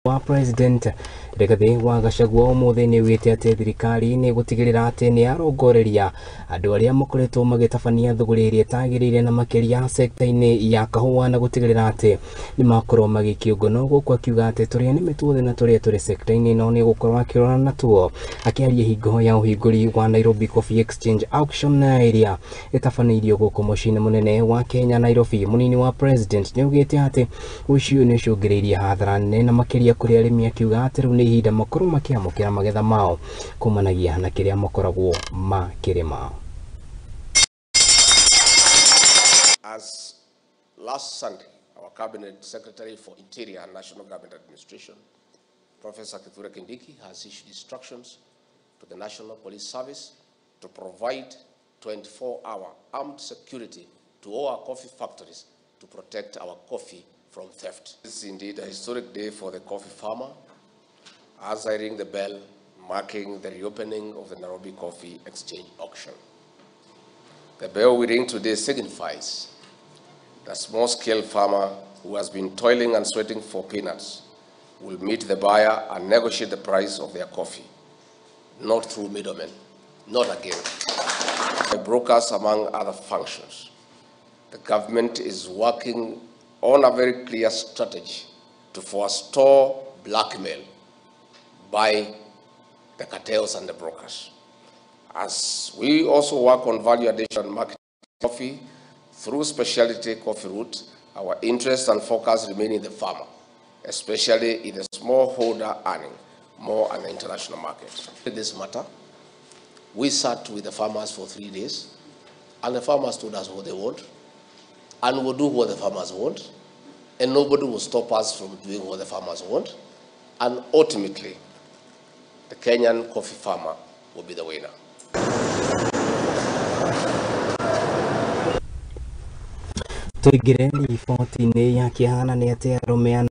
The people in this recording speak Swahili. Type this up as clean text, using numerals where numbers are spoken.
wa president rigathi wa gachagua umuthi ni wite ati thirikari ni gutigirira ati ni arongoreria andu aria makoretwo magitabania thuguri iria tagirire na makiria sekta-ini ya kahua na gutigirira ati ni makorwo magikiongono guku akiuga ati turia ni mituothe na turia turi sekta-ini no ni gukorwo akirona natuo akiaria hingo ya uhinguri wa Nairobi Coffee Exchange auction area itafaneirio guku mucini munene wa Kenya Nairobi. Munini wa president niaugite ati Wuici ni cungiriirie hathara nene na makiria kuri arimi akiuga ati riu ni ihinda makorwo makiamukira magetha mao kumanagia na kiria makoragwo makirima. As last Sunday, our Cabinet Secretary for Interior and National Government Administration, Professor Kithure Kindiki, has issued instructions to the National Police Service to provide 24-hour armed security to all our coffee factories to protect our coffee from theft. This is indeed a historic day for the coffee farmer, as I ring the bell marking the reopening of the Nairobi Coffee Exchange auction. The bell we ring today signifies the small-scale farmer who has been toiling and sweating for peanuts will meet the buyer and negotiate the price of their coffee, not through middlemen, not again by brokers, among other functions. The government is working on a very clear strategy to forestall blackmail by the cartels and the brokers. As we also work on value addition marketing coffee through specialty coffee route, our interest and focus remain in the farmer, especially in the smallholder earning more on the international market. In this matter, we sat with the farmers for 3 days, and the farmers told us what they want, and we'll do what the farmers want, and nobody will stop us from doing what the farmers want, and ultimately, the Kenyan coffee farmer will be the winner. Tuigire riboti-ini ya kihana ni ati arume